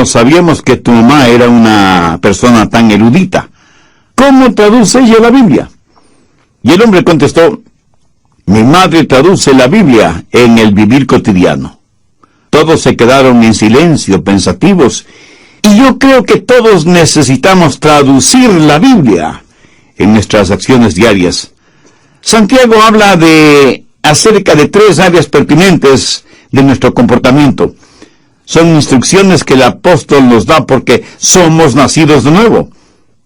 No sabíamos que tu mamá era una persona tan erudita. ¿Cómo traduce ella la Biblia? Y el hombre contestó, mi madre traduce la Biblia en el vivir cotidiano. Todos se quedaron en silencio, pensativos, y yo creo que todos necesitamos traducir la Biblia en nuestras acciones diarias. Santiago habla acerca de 3 áreas pertinentes de nuestro comportamiento. Son instrucciones que el apóstol nos da porque somos nacidos de nuevo.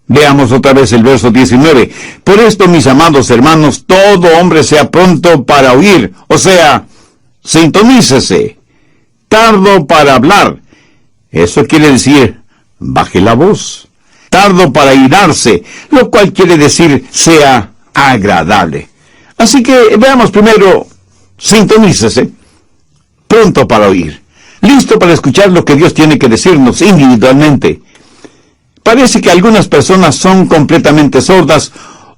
Veamos otra vez el verso 19. Por esto, mis amados hermanos, todo hombre sea pronto para oír, o sea, sintonícese, tardo para hablar. Eso quiere decir, baje la voz. Tardo para irarse, lo cual quiere decir, sea agradable. Así que veamos primero, sintonícese, pronto para oír, listo para escuchar lo que Dios tiene que decirnos individualmente. Parece que algunas personas son completamente sordas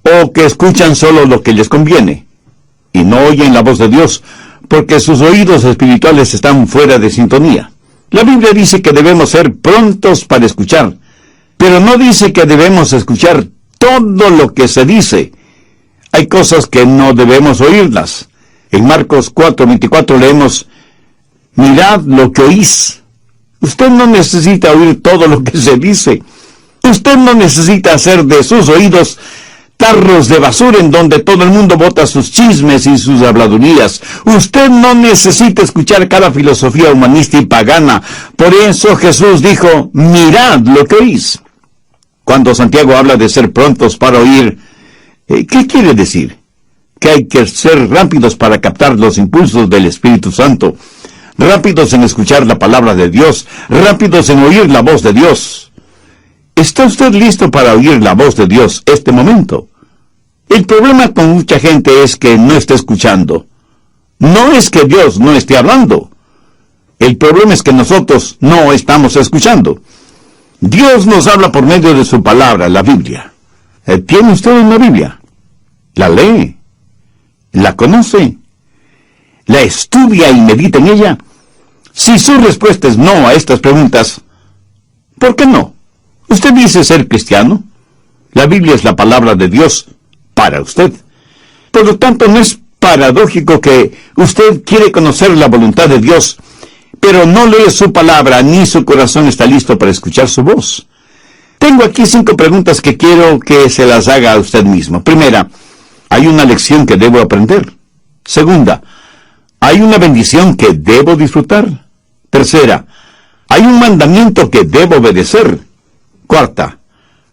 o que escuchan solo lo que les conviene y no oyen la voz de Dios porque sus oídos espirituales están fuera de sintonía. La Biblia dice que debemos ser prontos para escuchar, pero no dice que debemos escuchar todo lo que se dice. Hay cosas que no debemos oírlas. En Marcos 4:24 leemos, mirad lo que oís. Usted no necesita oír todo lo que se dice. Usted no necesita hacer de sus oídos tarros de basura en donde todo el mundo bota sus chismes y sus habladurías. Usted no necesita escuchar cada filosofía humanista y pagana. Por eso Jesús dijo, mirad lo que oís. Cuando Santiago habla de ser prontos para oír, ¿qué quiere decir? Que hay que ser rápidos para captar los impulsos del Espíritu Santo, rápidos en escuchar la palabra de Dios, rápidos en oír la voz de Dios. ¿Está usted listo para oír la voz de Dios este momento? El problema con mucha gente es que no está escuchando. No es que Dios no esté hablando. El problema es que nosotros no estamos escuchando. Dios nos habla por medio de su palabra, la Biblia. ¿Tiene usted una Biblia? ¿La lee? ¿La conoce? ¿La estudia y medita en ella? Si su respuesta es no a estas preguntas, ¿por qué no? ¿Usted dice ser cristiano? La Biblia es la palabra de Dios para usted. Por lo tanto, no es paradójico que usted quiere conocer la voluntad de Dios, pero no lee su palabra ni su corazón está listo para escuchar su voz. Tengo aquí 5 preguntas que quiero que se las haga a usted mismo. Primera, ¿hay una lección que debo aprender? Segunda, ¿hay una bendición que debo disfrutar? Tercera, ¿hay un mandamiento que debo obedecer? Cuarta,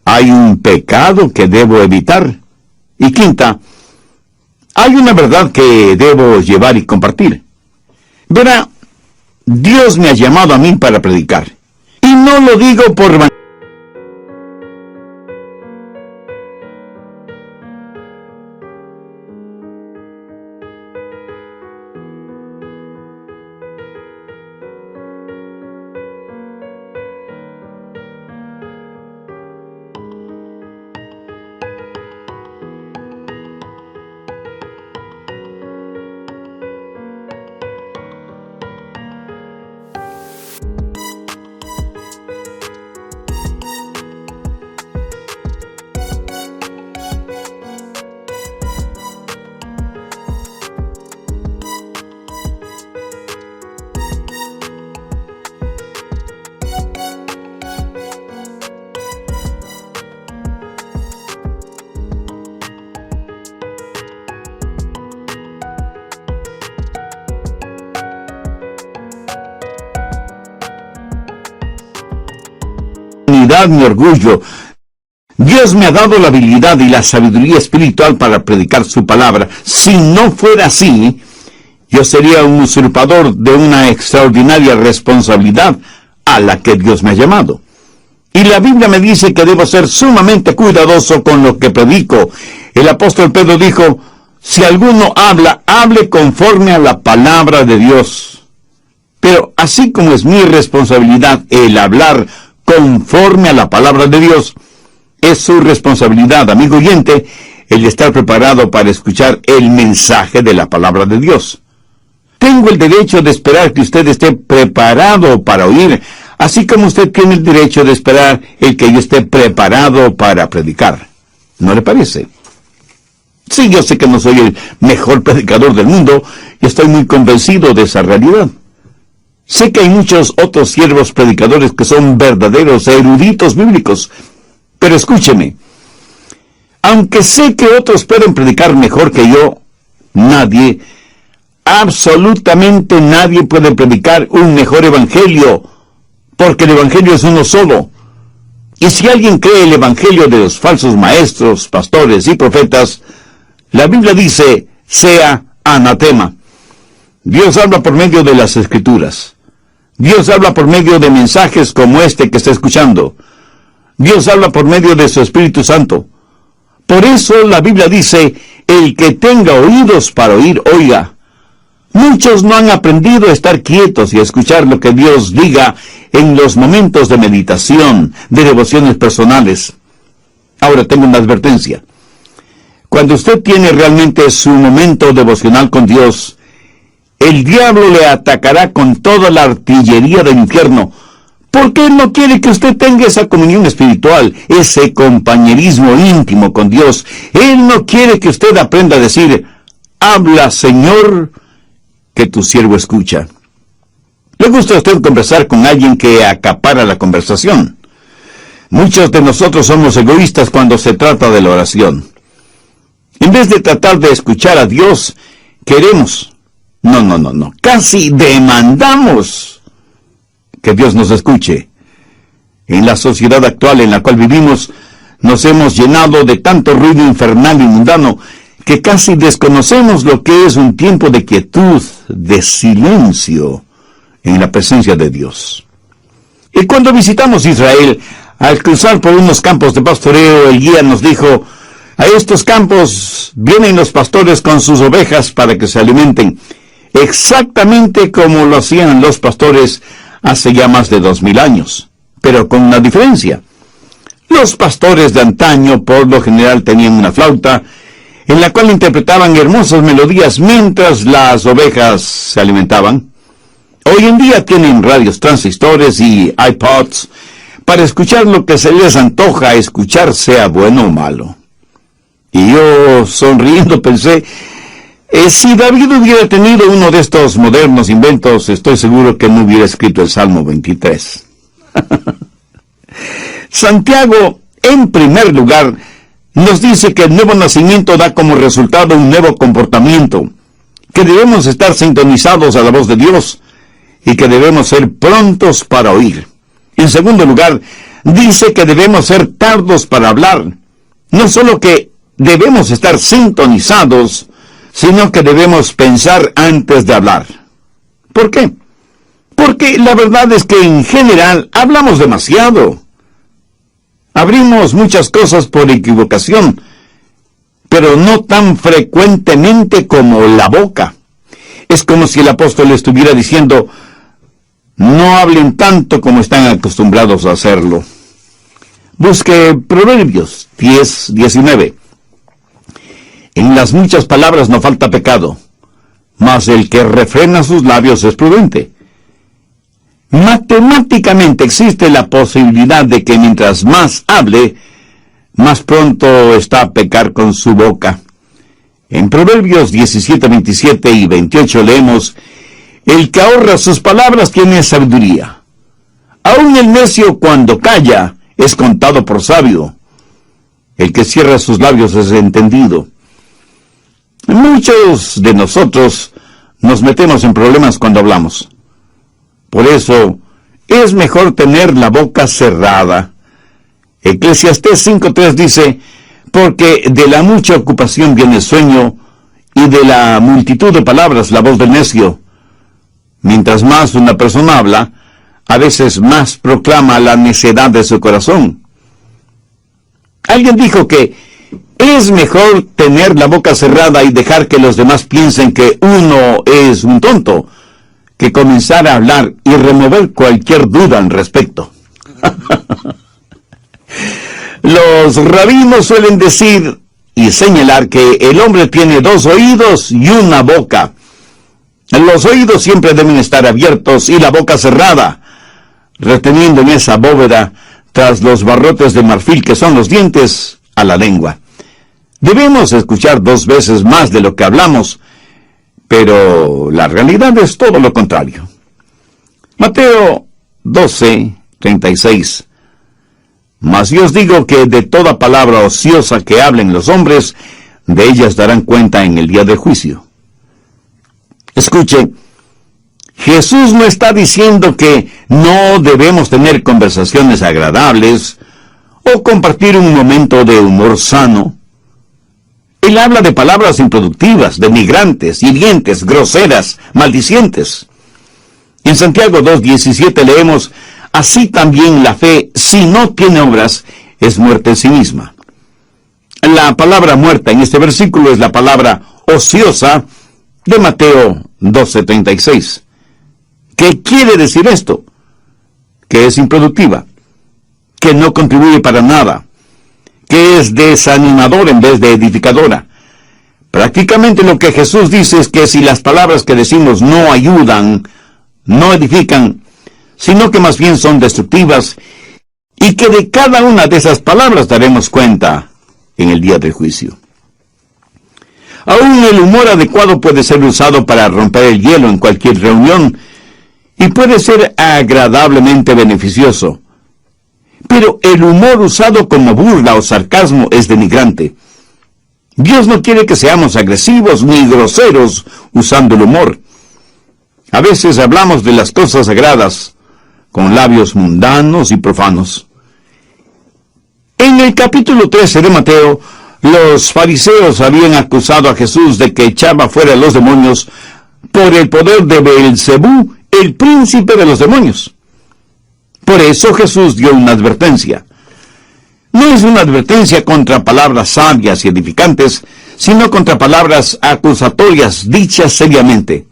¿hay un pecado que debo evitar? Y quinta, ¿hay una verdad que debo llevar y compartir? Verá, Dios me ha llamado a mí para predicar. Y no lo digo por vanidad. Mi orgullo. Dios me ha dado la habilidad y la sabiduría espiritual para predicar su palabra. Si no fuera así, yo sería un usurpador de una extraordinaria responsabilidad a la que Dios me ha llamado. Y la Biblia me dice que debo ser sumamente cuidadoso con lo que predico. El apóstol Pedro dijo, si alguno habla, hable conforme a la palabra de Dios. Pero así como es mi responsabilidad el hablar conforme a la palabra de Dios, es su responsabilidad, amigo oyente, el estar preparado para escuchar el mensaje de la palabra de Dios. Tengo el derecho de esperar que usted esté preparado para oír Así como usted tiene el derecho de esperar el que yo esté preparado para predicar. ¿No le parece? Sí, yo sé que no soy el mejor predicador del mundo y estoy muy convencido de esa realidad. Sé que hay muchos otros siervos predicadores que son verdaderos eruditos bíblicos, pero escúcheme. Aunque sé que otros pueden predicar mejor que yo, nadie, absolutamente nadie puede predicar un mejor evangelio, porque el evangelio es uno solo. Y si alguien cree el evangelio de los falsos maestros, pastores y profetas, la Biblia dice, sea anatema. Dios habla por medio de las Escrituras. Dios habla por medio de mensajes como este que está escuchando. Dios habla por medio de su Espíritu Santo. Por eso la Biblia dice, el que tenga oídos para oír, oiga. Muchos no han aprendido a estar quietos y a escuchar lo que Dios diga en los momentos de meditación, de devociones personales. Ahora tengo una advertencia. Cuando usted tiene realmente su momento devocional con Dios, el diablo le atacará con toda la artillería del infierno, porque él no quiere que usted tenga esa comunión espiritual, ese compañerismo íntimo con Dios. Él no quiere que usted aprenda a decir, habla, Señor, que tu siervo escucha. ¿Le gusta a usted conversar con alguien que acapara la conversación? Muchos de nosotros somos egoístas cuando se trata de la oración. En vez de tratar de escuchar a Dios, queremos, casi demandamos que Dios nos escuche. En la sociedad actual en la cual vivimos, nos hemos llenado de tanto ruido infernal y mundano, que casi desconocemos lo que es un tiempo de quietud, de silencio, en la presencia de Dios. Y cuando visitamos Israel, al cruzar por unos campos de pastoreo, el guía nos dijo, a estos campos vienen los pastores con sus ovejas para que se alimenten, exactamente como lo hacían los pastores hace ya más de 2000 años, pero con una diferencia. Los pastores de antaño por lo general tenían una flauta, en la cual interpretaban hermosas melodías mientras las ovejas se alimentaban. Hoy en día tienen radios transistores y iPods para escuchar lo que se les antoja escuchar, sea bueno o malo. Y yo, sonriendo, pensé, si David hubiera tenido uno de estos modernos inventos, estoy seguro que no hubiera escrito el Salmo 23. Santiago, en primer lugar, nos dice que el nuevo nacimiento da como resultado un nuevo comportamiento, que debemos estar sintonizados a la voz de Dios y que debemos ser prontos para oír. En segundo lugar, dice que debemos ser tardos para hablar. No solo que debemos estar sintonizados, sino que debemos pensar antes de hablar. ¿Por qué? Porque la verdad es que en general hablamos demasiado. Abrimos muchas cosas por equivocación, pero no tan frecuentemente como la boca. Es como si el apóstol estuviera diciendo, no hablen tanto como están acostumbrados a hacerlo. Busque Proverbios 10:19. En las muchas palabras no falta pecado, mas el que refrena sus labios es prudente. Matemáticamente existe la posibilidad de que mientras más hable, más pronto está a pecar con su boca. En Proverbios 17:27 y 28 leemos, el que ahorra sus palabras tiene sabiduría. Aun el necio cuando calla es contado por sabio. El que cierra sus labios es entendido. Muchos de nosotros nos metemos en problemas cuando hablamos. Por eso, es mejor tener la boca cerrada. Eclesiastés 5:3 dice, porque de la mucha ocupación viene el sueño, y de la multitud de palabras la voz del necio. Mientras más una persona habla, a veces más proclama la necedad de su corazón. Alguien dijo que es mejor tener la boca cerrada y dejar que los demás piensen que uno es un tonto, que comenzar a hablar y remover cualquier duda al respecto. Los rabinos suelen decir y señalar que el hombre tiene 2 oídos y una boca. Los oídos siempre deben estar abiertos y la boca cerrada. reteniendo en esa bóveda, tras los barrotes de marfil que son los dientes, a la lengua. Debemos escuchar 2 veces más de lo que hablamos, pero la realidad es todo lo contrario. Mateo 12:36. Mas yo os digo que de toda palabra ociosa que hablen los hombres, de ellas darán cuenta en el día del juicio. Escuche, Jesús no está diciendo que no debemos tener conversaciones agradables o compartir un momento de humor sano. Él habla de palabras improductivas, denigrantes, hirientes, groseras, maldicientes. En Santiago 2:17 leemos: así también la fe, si no tiene obras, es muerte en sí misma. La palabra muerta en este versículo es la palabra ociosa de Mateo 12:36. ¿Qué quiere decir esto? Que es improductiva, que no contribuye para nada, que es desanimadora en vez de edificadora. Prácticamente lo que Jesús dice es que si las palabras que decimos no ayudan, no edifican, sino que más bien son destructivas, y que de cada una de esas palabras daremos cuenta en el día del juicio. Aún el humor adecuado puede ser usado para romper el hielo en cualquier reunión, y puede ser agradablemente beneficioso. Pero el humor usado como burla o sarcasmo es denigrante. Dios no quiere que seamos agresivos ni groseros usando el humor. A veces hablamos de las cosas sagradas con labios mundanos y profanos. En el capítulo 13 de Mateo, los fariseos habían acusado a Jesús de que echaba fuera a los demonios por el poder de Beelzebú, el príncipe de los demonios. Por eso Jesús dio una advertencia. No es una advertencia contra palabras sabias y edificantes, sino contra palabras acusatorias dichas seriamente.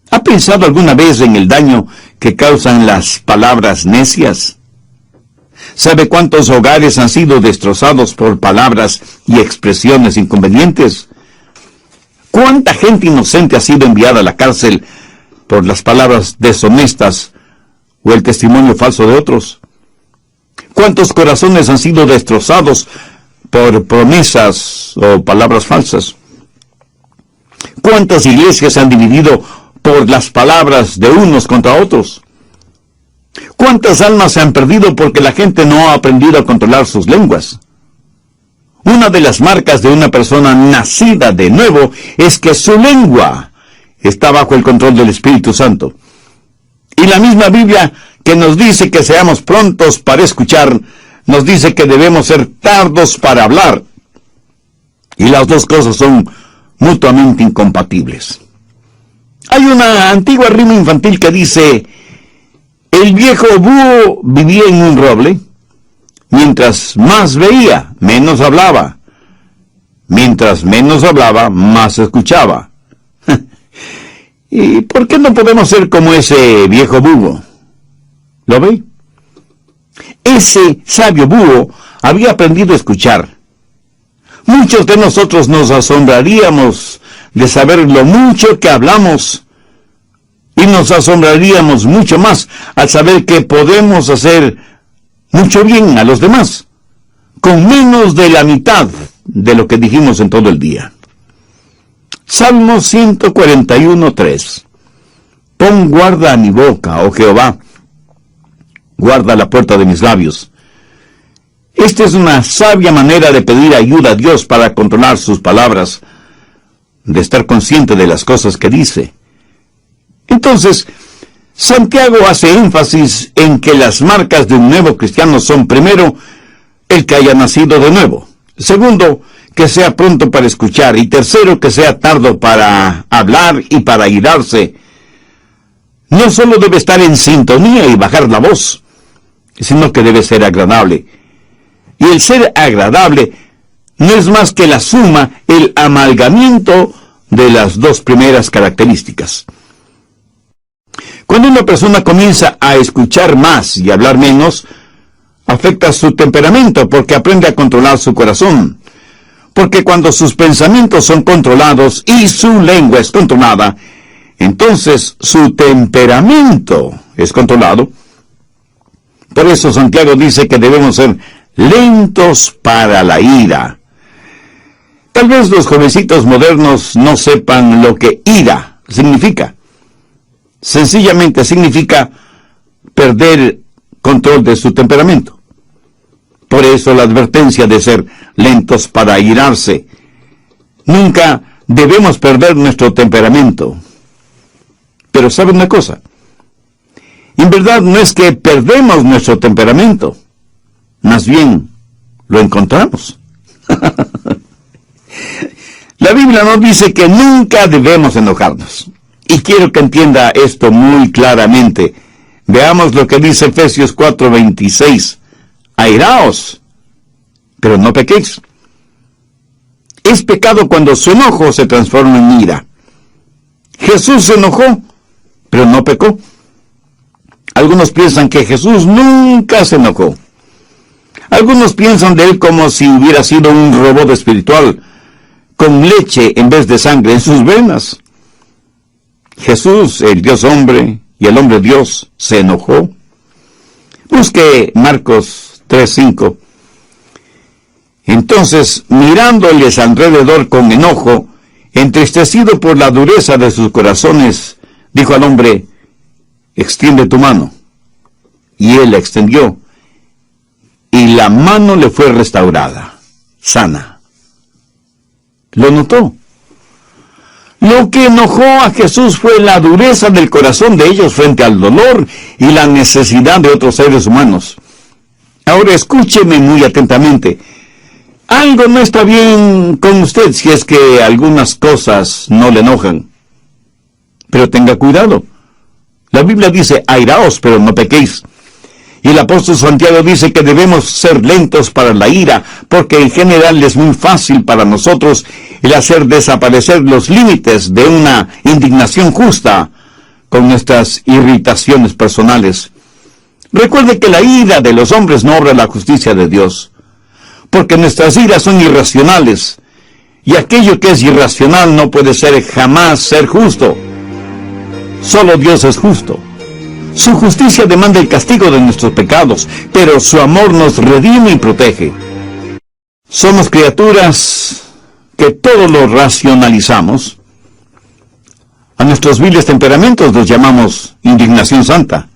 ¿Ha pensado alguna vez en el daño que causan las palabras necias? ¿Sabe cuántos hogares han sido destrozados por palabras y expresiones inconvenientes? ¿Cuánta gente inocente ha sido enviada a la cárcel por las palabras deshonestas o el testimonio falso de otros? ¿Cuántos corazones han sido destrozados por promesas o palabras falsas? ¿Cuántas iglesias se han dividido por las palabras de unos contra otros? ¿Cuántas almas se han perdido porque la gente no ha aprendido a controlar sus lenguas? Una de las marcas de una persona nacida de nuevo es que su lengua está bajo el control del Espíritu Santo. Y la misma Biblia, que nos dice que seamos prontos para escuchar, nos dice que debemos ser tardos para hablar. Y las dos cosas son mutuamente incompatibles. Hay una antigua rima infantil que dice: el viejo búho vivía en un roble, mientras más veía, menos hablaba. Mientras menos hablaba, más escuchaba. ¿Y por qué no podemos ser como ese viejo búho? ¿Lo ve? Ese sabio búho había aprendido a escuchar. Muchos de nosotros nos asombraríamos de saber lo mucho que hablamos, y nos asombraríamos mucho más al saber que podemos hacer mucho bien a los demás, con menos de la mitad de lo que dijimos en todo el día. Salmo 141:3. Pon guarda a mi boca, oh Jehová, guarda la puerta de mis labios. Esta es una sabia manera de pedir ayuda a Dios para controlar sus palabras, de estar consciente de las cosas que dice. Entonces, Santiago hace énfasis en que las marcas de un nuevo cristiano son, primero, el que haya nacido de nuevo; segundo, que sea pronto para escuchar; y tercero, que sea tardo para hablar y para airarse. No solo debe estar en sintonía y bajar la voz, sino que debe ser agradable. Y el ser agradable no es más que la suma, el amalgamiento de las dos primeras características. Cuando una persona comienza a escuchar más y hablar menos, afecta su temperamento porque aprende a controlar su corazón. Porque cuando sus pensamientos son controlados y su lengua es controlada, entonces su temperamento es controlado Por eso Santiago dice que debemos ser lentos para la ira. Tal vez los jovencitos modernos no sepan lo que ira significa. Sencillamente significa perder control de su temperamento. Por eso la advertencia de ser lentos para airarse. Nunca debemos perder nuestro temperamento. Pero ¿sabe una cosa? En verdad no es que perdemos nuestro temperamento. Más bien, lo encontramos. La Biblia nos dice que nunca debemos enojarnos. Y quiero que entienda esto muy claramente. Veamos lo que dice Efesios 4:26. Airaos, pero no pequéis. Es pecado cuando su enojo se transforma en ira. Jesús se enojó, pero no pecó. Algunos piensan que Jesús nunca se enojó. Algunos piensan de él como si hubiera sido un robot espiritual, con leche en vez de sangre en sus venas. Jesús, el Dios hombre y el hombre Dios, se enojó. Busque Marcos 3:5. Entonces, mirándoles alrededor con enojo, entristecido por la dureza de sus corazones, dijo al hombre: extiende tu mano. Y él la extendió, y la mano le fue restaurada, sana. ¿Lo notó? Lo que enojó a Jesús fue la dureza del corazón de ellos frente al dolor y la necesidad de otros seres humanos. Ahora escúcheme muy atentamente. Algo no está bien con usted si es que algunas cosas no le enojan. Pero tenga cuidado. La Biblia dice, airaos, pero no pequéis. Y el apóstol Santiago dice que debemos ser lentos para la ira, porque en general es muy fácil para nosotros el hacer desaparecer los límites de una indignación justa con nuestras irritaciones personales. Recuerde que la ira de los hombres no obra la justicia de Dios, porque nuestras iras son irracionales, y aquello que es irracional no puede jamás ser justo. Solo Dios es justo. Su justicia demanda el castigo de nuestros pecados, pero su amor nos redime y protege. Somos criaturas que todo lo racionalizamos. A nuestros viles temperamentos los llamamos indignación santa.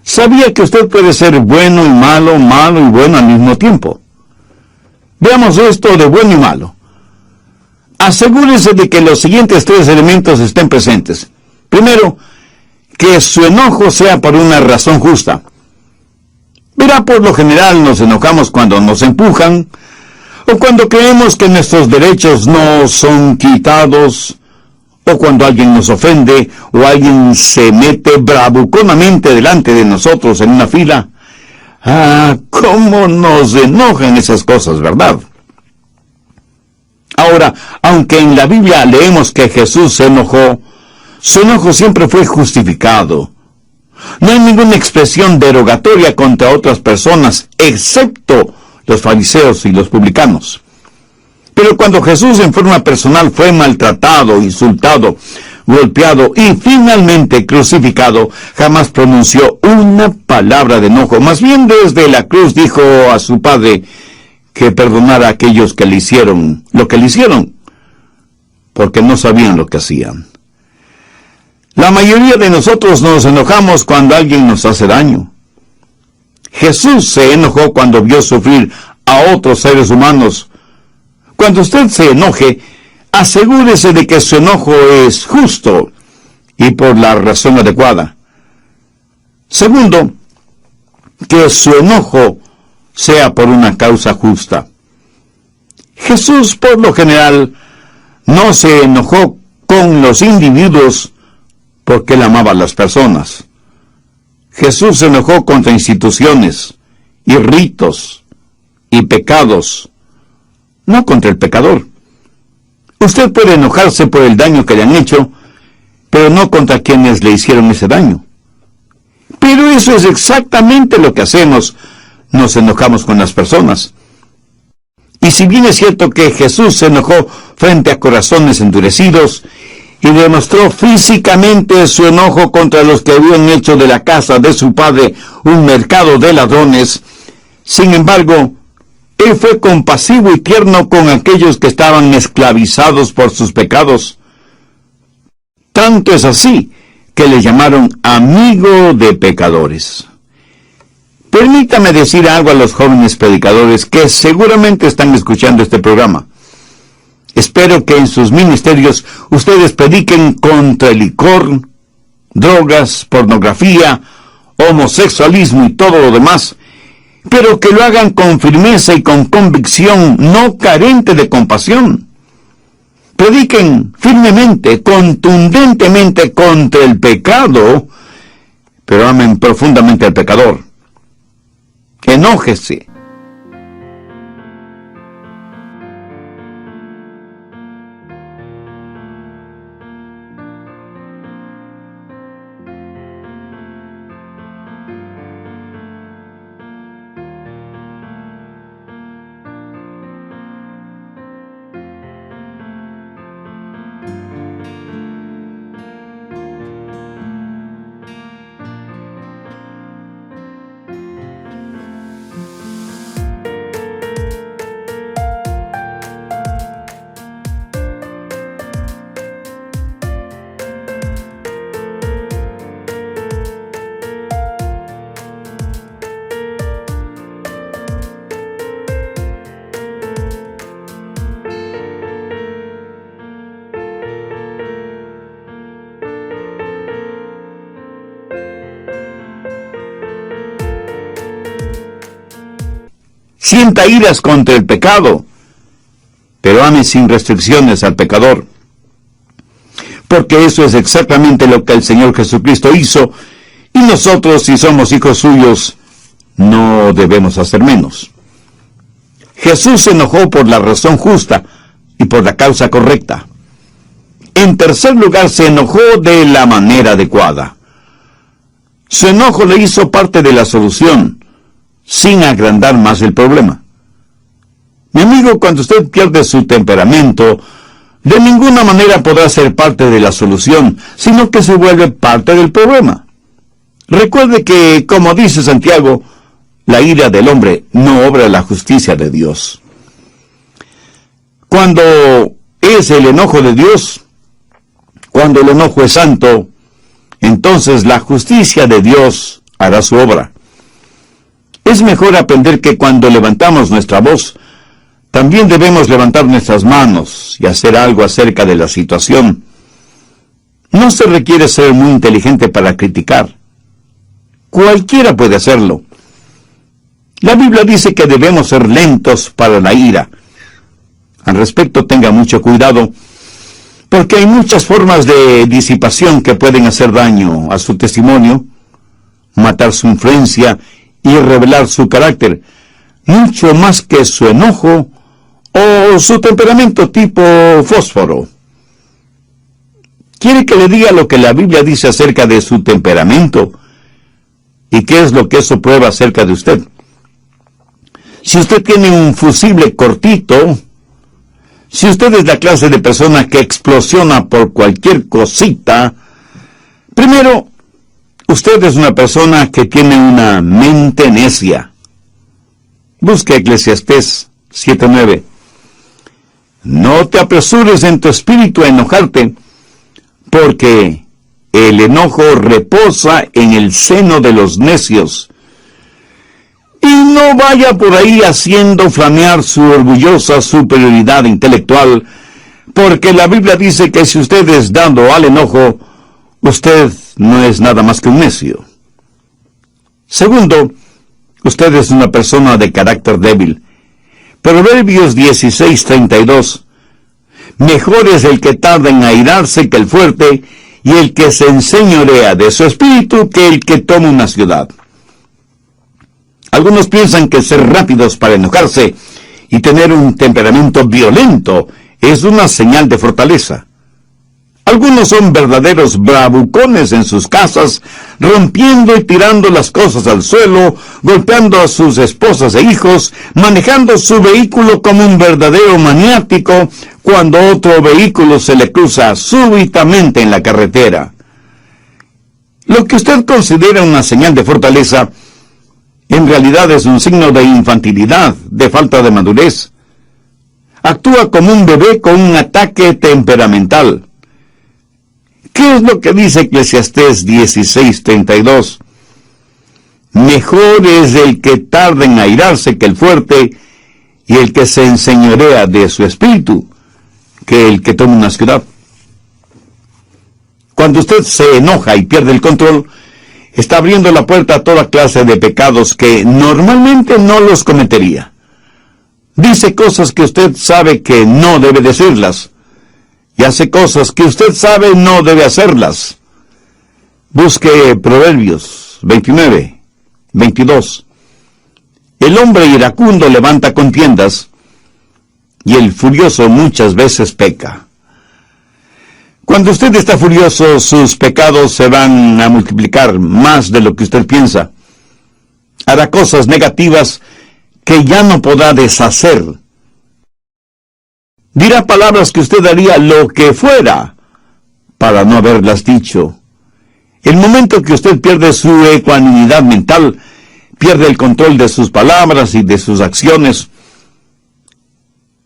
¿Sabía que usted puede ser bueno y malo, malo y bueno al mismo tiempo? Veamos esto de bueno y malo. Asegúrese de que los siguientes tres elementos estén presentes. Primero, que su enojo sea por una razón justa. Verá, por lo general nos enojamos cuando nos empujan, o cuando creemos que nuestros derechos no son quitados, o cuando alguien nos ofende, o alguien se mete bravuconamente delante de nosotros en una fila. Ah, cómo nos enojan esas cosas, ¿verdad? Ahora, aunque en la Biblia leemos que Jesús se enojó, su enojo siempre fue justificado. No hay ninguna expresión derogatoria contra otras personas, excepto los fariseos y los publicanos. Pero cuando Jesús en forma personal fue maltratado, insultado, golpeado y finalmente crucificado, jamás pronunció una palabra de enojo. Más bien desde la cruz dijo a su Padre que perdonara a aquellos que le hicieron lo que le hicieron, porque no sabían lo que hacían. La mayoría de nosotros nos enojamos cuando alguien nos hace daño. Jesús se enojó cuando vio sufrir a otros seres humanos. Cuando usted se enoje, asegúrese de que su enojo es justo y por la razón adecuada. Segundo, que su enojo sea por una causa justa. Jesús, por lo general, no se enojó con los individuos porque él amaba a las personas. Jesús se enojó contra instituciones, y ritos, y pecados, no contra el pecador. Usted puede enojarse por el daño que le han hecho, pero no contra quienes le hicieron ese daño. Pero eso es exactamente lo que hacemos, nos enojamos con las personas. Y si bien es cierto que Jesús se enojó frente a corazones endurecidos, y demostró físicamente su enojo contra los que habían hecho de la casa de su padre un mercado de ladrones. Sin embargo, él fue compasivo y tierno con aquellos que estaban esclavizados por sus pecados. Tanto es así que le llamaron amigo de pecadores. Permítame decir algo a los jóvenes predicadores que seguramente están escuchando este programa. Espero que en sus ministerios ustedes prediquen contra el licor, drogas, pornografía, homosexualismo y todo lo demás, pero que lo hagan con firmeza y con convicción, no carente de compasión. Prediquen firmemente, contundentemente contra el pecado, pero amen profundamente al pecador. Enójese. Sienta iras contra el pecado, pero ame sin restricciones al pecador. Porque eso es exactamente lo que el Señor Jesucristo hizo, y nosotros, si somos hijos suyos, no debemos hacer menos. Jesús se enojó por la razón justa y por la causa correcta. En tercer lugar, se enojó de la manera adecuada. Su enojo le hizo parte de la solución, sin agrandar más el problema. Mi amigo, cuando usted pierde su temperamento, de ninguna manera podrá ser parte de la solución, sino que se vuelve parte del problema. Recuerde que, como dice Santiago, la ira del hombre no obra la justicia de Dios. Cuando es el enojo de Dios, cuando el enojo es santo, entonces la justicia de Dios hará su obra. Es mejor aprender que cuando levantamos nuestra voz, también debemos levantar nuestras manos y hacer algo acerca de la situación. No se requiere ser muy inteligente para criticar. Cualquiera puede hacerlo. La Biblia dice que debemos ser lentos para la ira. Al respecto, tenga mucho cuidado, porque hay muchas formas de disipación que pueden hacer daño a su testimonio, matar su influencia y revelar su carácter, mucho más que su enojo o su temperamento tipo fósforo. ¿Quiere que le diga lo que la Biblia dice acerca de su temperamento? ¿Y qué es lo que eso prueba acerca de usted? Si usted tiene un fusible cortito, si usted es la clase de persona que explosiona por cualquier cosita, primero, usted es una persona que tiene una mente necia. Busque Eclesiastés 7:9. No te apresures en tu espíritu a enojarte, porque el enojo reposa en el seno de los necios. Y no vaya por ahí haciendo flamear su orgullosa superioridad intelectual, porque la Biblia dice que si usted es dado al enojo, usted no es nada más que un necio. Segundo, usted es una persona de carácter débil. Proverbios 16:32. Mejor es el que tarda en airarse que el fuerte, y el que se enseñorea de su espíritu que el que toma una ciudad. Algunos piensan que ser rápidos para enojarse y tener un temperamento violento es una señal de fortaleza. Algunos son verdaderos bravucones en sus casas, rompiendo y tirando las cosas al suelo, golpeando a sus esposas e hijos, manejando su vehículo como un verdadero maniático, cuando otro vehículo se le cruza súbitamente en la carretera. Lo que usted considera una señal de fortaleza, en realidad es un signo de infantilidad, de falta de madurez. Actúa como un bebé con un ataque temperamental. ¿Qué es lo que dice Eclesiastés 16:32? Mejor es el que tarda en airarse que el fuerte, y el que se enseñorea de su espíritu, que el que toma una ciudad. Cuando usted se enoja y pierde el control, está abriendo la puerta a toda clase de pecados que normalmente no los cometería. Dice cosas que usted sabe que no debe decirlas, y hace cosas que usted sabe no debe hacerlas. Busque Proverbios 29:22. El hombre iracundo levanta contiendas, y el furioso muchas veces peca. Cuando usted está furioso, sus pecados se van a multiplicar más de lo que usted piensa. Hará cosas negativas que ya no podrá deshacer. Dirá palabras que usted haría lo que fuera para no haberlas dicho. El momento que usted pierde su ecuanimidad mental, pierde el control de sus palabras y de sus acciones.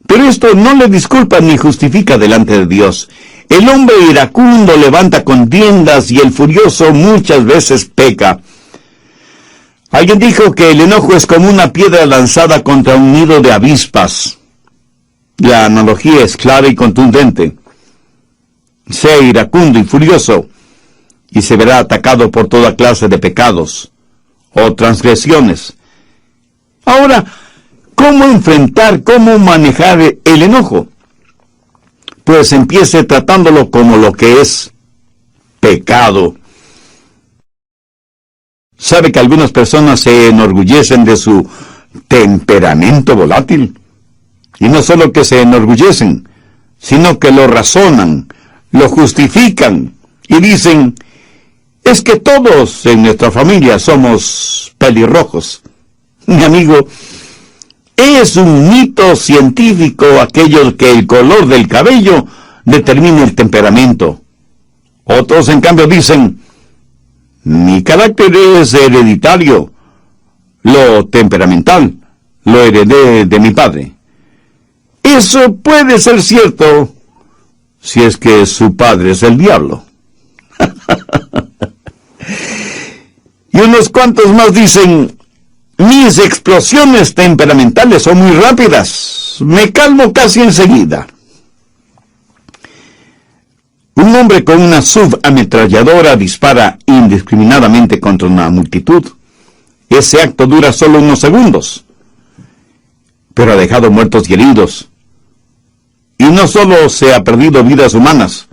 Pero esto no le disculpa ni justifica delante de Dios. El hombre iracundo levanta contiendas y el furioso muchas veces peca. Alguien dijo que el enojo es como una piedra lanzada contra un nido de avispas. La analogía es clara y contundente. Sea iracundo y furioso, y se verá atacado por toda clase de pecados o transgresiones. Ahora, ¿cómo enfrentar, cómo manejar el enojo? Pues empiece tratándolo como lo que es: pecado. ¿Sabe que algunas personas se enorgullecen de su temperamento volátil? Y no solo que se enorgullecen, sino que lo razonan, lo justifican y dicen: es que todos en nuestra familia somos pelirrojos. Mi amigo, es un mito científico aquello que el color del cabello determina el temperamento. Otros, en cambio, dicen: mi carácter es hereditario, lo temperamental lo heredé de mi padre. Eso puede ser cierto si es que su padre es el diablo. Y unos cuantos más dicen: mis explosiones temperamentales son muy rápidas, me calmo casi enseguida. Un hombre con una subametralladora dispara indiscriminadamente contra una multitud. Ese acto dura solo unos segundos, pero ha dejado muertos y heridos. Y no solo se ha perdido vidas humanas,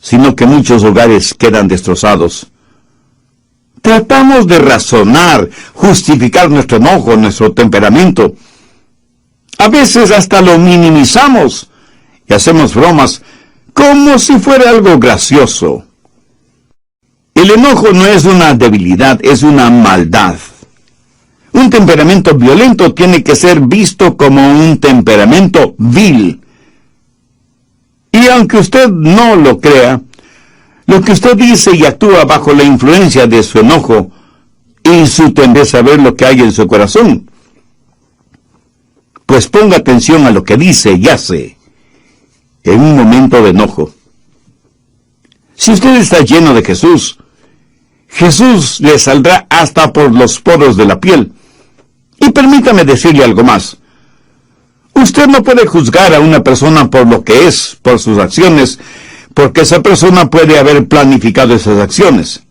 sino que muchos hogares quedan destrozados. Tratamos de razonar, justificar nuestro enojo, nuestro temperamento. A veces hasta lo minimizamos y hacemos bromas como si fuera algo gracioso. El enojo no es una debilidad, es una maldad. Un temperamento violento tiene que ser visto como un temperamento vil. Y aunque usted no lo crea, lo que usted dice y actúa bajo la influencia de su enojo y su tendencia a ver lo que hay en su corazón. Pues ponga atención a lo que dice y hace en un momento de enojo. Si usted está lleno de Jesús, Jesús le saldrá hasta por los poros de la piel. Y permítame decirle algo más. Usted no puede juzgar a una persona por lo que es, por sus acciones, porque esa persona puede haber planificado esas acciones.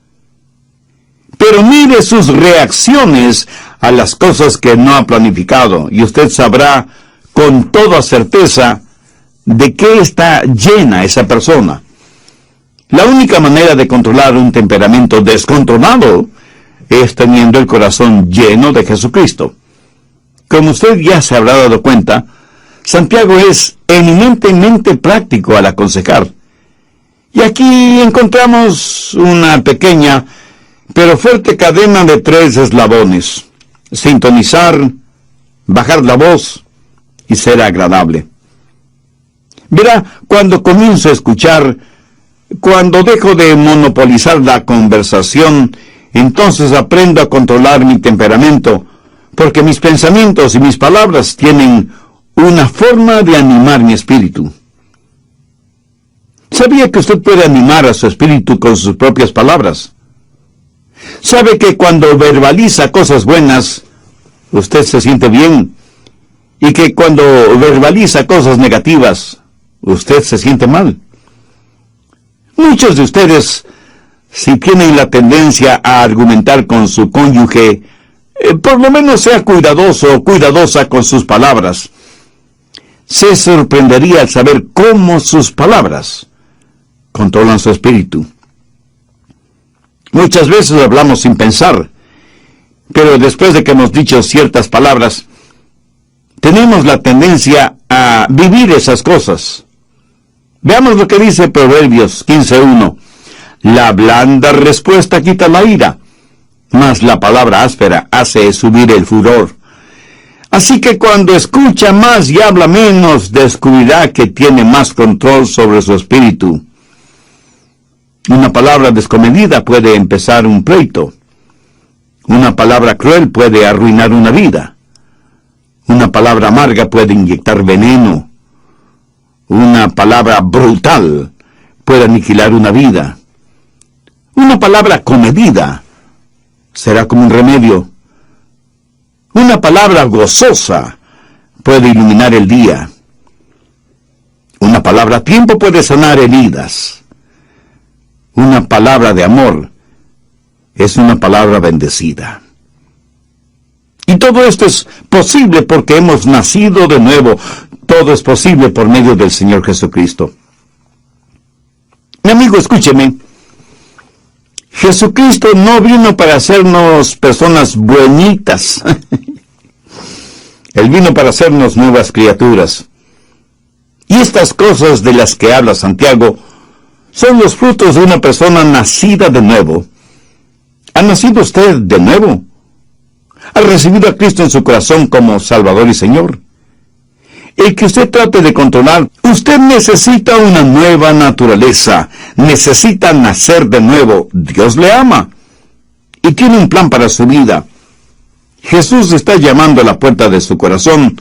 Pero mire sus reacciones a las cosas que no ha planificado, y usted sabrá con toda certeza de qué está llena esa persona. La única manera de controlar un temperamento descontrolado es teniendo el corazón lleno de Jesucristo. Como usted ya se habrá dado cuenta, Santiago es eminentemente práctico al aconsejar. Y aquí encontramos una pequeña pero fuerte cadena de 3 eslabones: sintonizar, bajar la voz y ser agradable. Verá, cuando comienzo a escuchar, cuando dejo de monopolizar la conversación, entonces aprendo a controlar mi temperamento, porque mis pensamientos y mis palabras tienen una forma de animar mi espíritu. ¿Sabía que usted puede animar a su espíritu con sus propias palabras? ¿Sabe que cuando verbaliza cosas buenas, usted se siente bien? Y que cuando verbaliza cosas negativas, usted se siente mal. Muchos de ustedes, si tienen la tendencia a argumentar con su cónyuge, por lo menos sea cuidadoso o cuidadosa con sus palabras. Se sorprendería al saber cómo sus palabras controlan su espíritu. Muchas veces hablamos sin pensar, pero después de que hemos dicho ciertas palabras, tenemos la tendencia a vivir esas cosas. Veamos lo que dice Proverbios 15:1. La blanda respuesta quita la ira, mas la palabra áspera hace subir el furor. Así que cuando escucha más y habla menos, descubrirá que tiene más control sobre su espíritu. Una palabra descomedida puede empezar un pleito. Una palabra cruel puede arruinar una vida. Una palabra amarga puede inyectar veneno. Una palabra brutal puede aniquilar una vida. Una palabra comedida será como un remedio. Una palabra gozosa puede iluminar el día. Una palabra a tiempo puede sanar heridas. Una palabra de amor es una palabra bendecida. Y todo esto es posible porque hemos nacido de nuevo. Todo es posible por medio del Señor Jesucristo. Mi amigo, escúcheme. Jesucristo no vino para hacernos personas buenitas. Él vino para hacernos nuevas criaturas. Y estas cosas de las que habla Santiago son los frutos de una persona nacida de nuevo. ¿Ha nacido usted de nuevo? ¿Ha recibido a Cristo en su corazón como Salvador y Señor? El que usted trate de controlar, usted necesita una nueva naturaleza, necesita nacer de nuevo. Dios le ama y tiene un plan para su vida. Jesús está llamando a la puerta de su corazón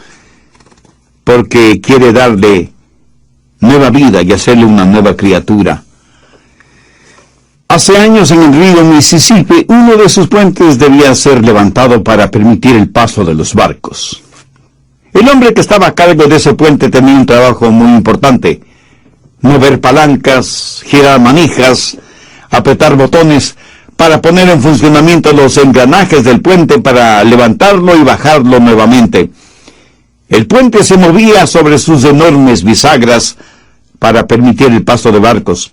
porque quiere darle nueva vida y hacerle una nueva criatura. Hace años en el río Mississippi, uno de sus puentes debía ser levantado para permitir el paso de los barcos. El hombre que estaba a cargo de ese puente tenía un trabajo muy importante: mover palancas, girar manijas, apretar botones para poner en funcionamiento los engranajes del puente para levantarlo y bajarlo nuevamente. El puente se movía sobre sus enormes bisagras para permitir el paso de barcos.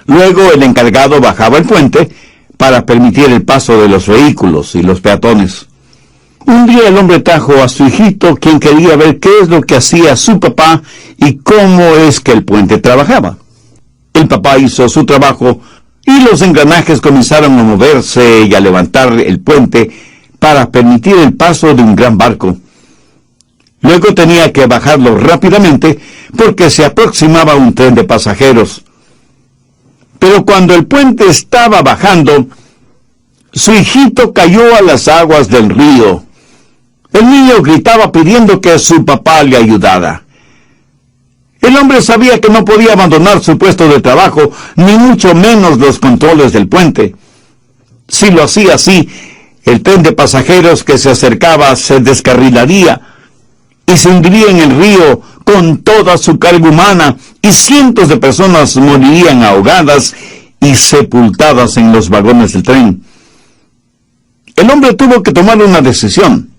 Luego el encargado bajaba el puente para permitir el paso de los vehículos y los peatones. Un día el hombre trajo a su hijito, quien quería ver qué es lo que hacía su papá y cómo es que el puente trabajaba. El papá hizo su trabajo y los engranajes comenzaron a moverse y a levantar el puente para permitir el paso de un gran barco. Luego tenía que bajarlo rápidamente porque se aproximaba un tren de pasajeros. Pero cuando el puente estaba bajando, su hijito cayó a las aguas del río. El niño gritaba pidiendo que su papá le ayudara. El hombre sabía que no podía abandonar su puesto de trabajo, ni mucho menos los controles del puente. Si lo hacía así, el tren de pasajeros que se acercaba se descarrilaría y se hundiría en el río con toda su carga humana, y cientos de personas morirían ahogadas y sepultadas en los vagones del tren. El hombre tuvo que tomar una decisión.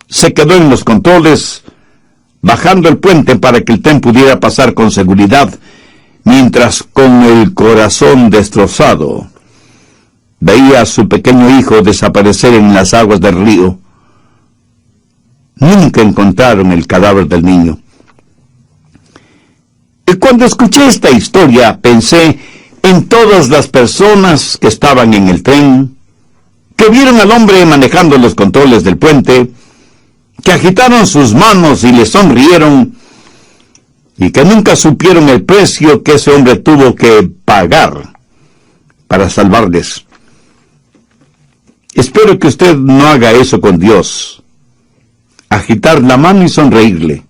Se quedó en los controles, bajando el puente para que el tren pudiera pasar con seguridad, mientras con el corazón destrozado veía a su pequeño hijo desaparecer en las aguas del río. Nunca encontraron el cadáver del niño. Cuando escuché esta historia, pensé en todas las personas que estaban en el tren, que vieron al hombre manejando los controles del puente, que agitaron sus manos y le sonrieron, y que nunca supieron el precio que ese hombre tuvo que pagar para salvarles. Espero que usted no haga eso con Dios, agitar la mano y sonreírle.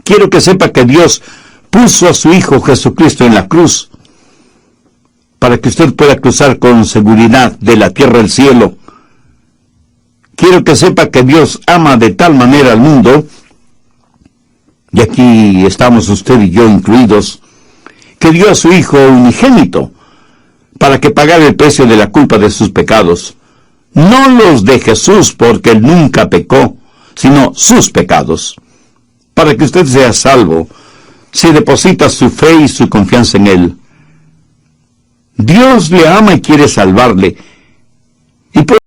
Quiero que sepa que Dios puso a su Hijo Jesucristo en la cruz para que usted pueda cruzar con seguridad de la tierra al cielo. Quiero que sepa que Dios ama de tal manera al mundo, y aquí estamos usted y yo incluidos, que dio a su Hijo unigénito para que pagara el precio de la culpa de sus pecados. No los de Jesús, porque Él nunca pecó, sino sus pecados. Para que usted sea salvo, si deposita su fe y su confianza en Él. Dios le ama y quiere salvarle. Y